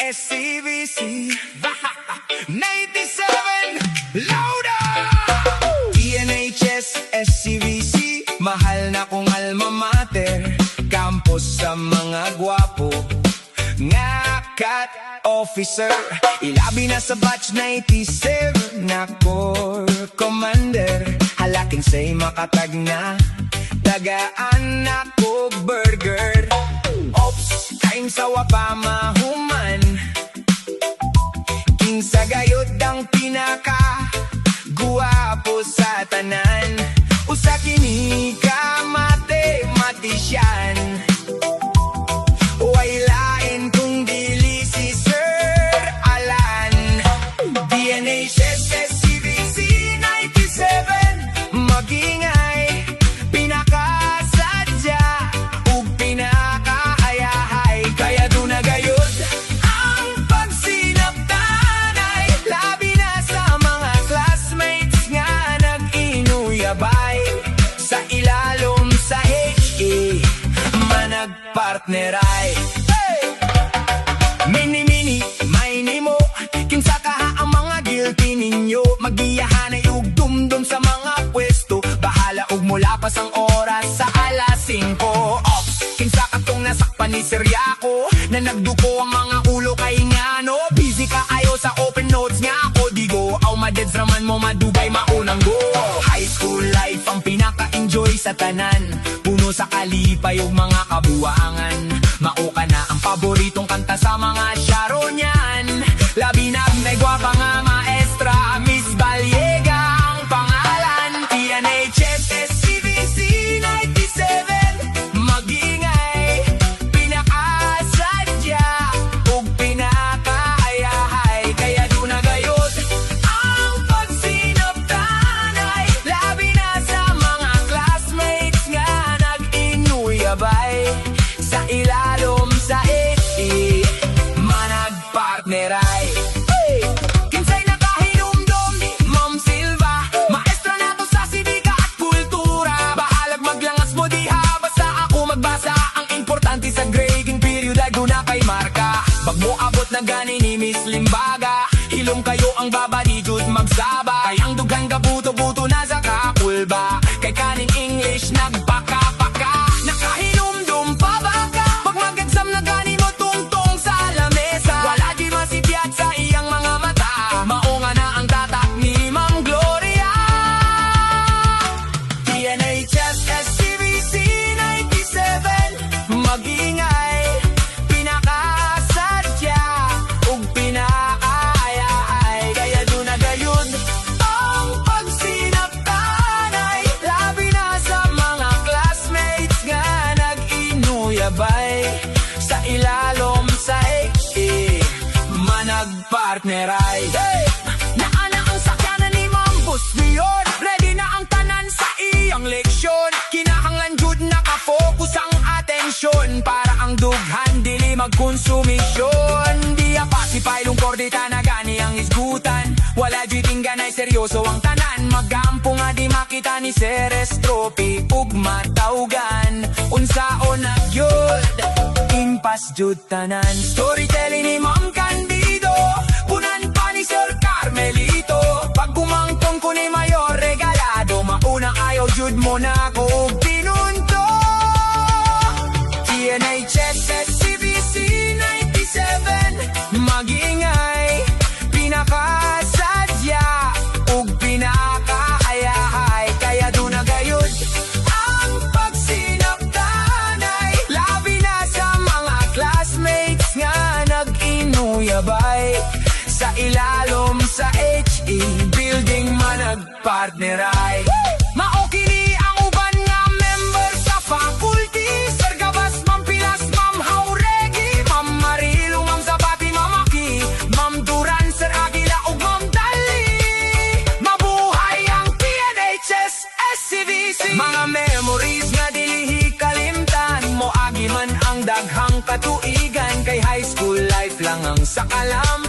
SCVC 97 Lauda PNHS SCVC mahal na kong alma mater, campus sa mga gwapo nga cat officer. Ilabi na sa batch 97 na core commander, halaking say makatag na tagaan ako burger. Ops, kain sa wapa mahuman, king sa gayod ang pinaka guwapo sa tanan. Usa kini ka matematician, way lain kung dili si Sir Alan. DNHS SCVC 97 magingay, pinakasadya ug pinakaayahay. Kaya doon na gayud ang pagsinabtanay, labi na sa mga classmates nga nag-inuyabay. Sa ilalom sa HE managpartneray. Mini-mini, may mo, kinsa kaha ang mga guilty ninyo. Magiyahan ay ugdum-dum sa mga pwesto, bahala ug mula pas ang oras sa alas 5. Ops, kinsa katong nasakpan ni Seriaco, na nagduko ang mga ulo kay ngano. Busy ka ayo sa open notes nga ako, digo aw madeds raman mo madugay maunang go. High school life ang pinaka-enjoy sa tanan, puno sa kalipay ug mga kabuangan. Mauka na ang paboritong kanta sa mga Sharonian, labi na may gwapa nga maestra, Miss Baliega ang pangalan. PNHS SCVC 97 magingay, pinakasadya ug pinakaayahay. Kaya doon na gayud ang pagsinabtanay, labi na sa mga classmates nga nag-inuyabay. Sa ilalom sa HE managpartneray. Kinsay nakahinumdum, Ma'am Silva, maestra na to sa sibika at kultura. Bahalag maglangas mo diha, basta ako magbasa. Ang importante sa grading period ay guna kay marka. Pag mo abot na gani ni Miss Limbaga, hilom kayo ang baba di jud magsaba. Kay ang dughan ka buto-buto na sa kakulba, kay kaning English nagpaka-paka. Nakahinumdum pa ba ka? Pag mag-exam na gani mo tungtong sa lamesa, wala di masipyat sa iyang mga mata. Maunga na ang tatak ni Ma'am Gloria. PNHS SCVC 97 magingay, pinakasadya ug pinakaayahay. Kaya doon na gayud ang pagsinabtanay, labi na sa mga classmates nga nag-inuyabay. Sa ilalom sa HE managpartneray. Naana ang sakyanan ni Ma'am Busbiyon, ready na ang tanan sa iyang leksyon. Kinahanglan jud nakafocus ang atensyon, para ang dughan dili magkonsumisyon. Diya pa si Pailong Cordita na gani ang isgutan, wala jud tingganay seryoso ang tanan. Magampo nga di makita ni Ceres Trophy ug matawgan. Unsaon na gyud impas jud tanan. Storytelling ni Ma'am Candido, punan pa ni Sir Carmelito. Pag kumangtong ko ni Mayor Regalado, maunang ayaw jud mo na ako og pinunto. TNHS SCVC 97 magingay, pinakasadya ug pinakaayahay. Kaya doon na gayud ang pagsinabtanay, labi na sa mga classmates nga nag-inuyabay. Sa ilalom sa HE building managpartneray. Maokini ang uban nga member sa faculty, Sir Gabas, Ma'am Pilas, Ma'am Hauregi, Ma'am Marilu, Ma'am Zapati, Ma'am Aki, Ma'am Duran, Sir Aguila ug Ma'am Dali. Mabuhay ang PNHS SCVC. Mga memories nga dili kalimtan, mo agi man ang daghang katuigan, kay high school life lang ang sakalam.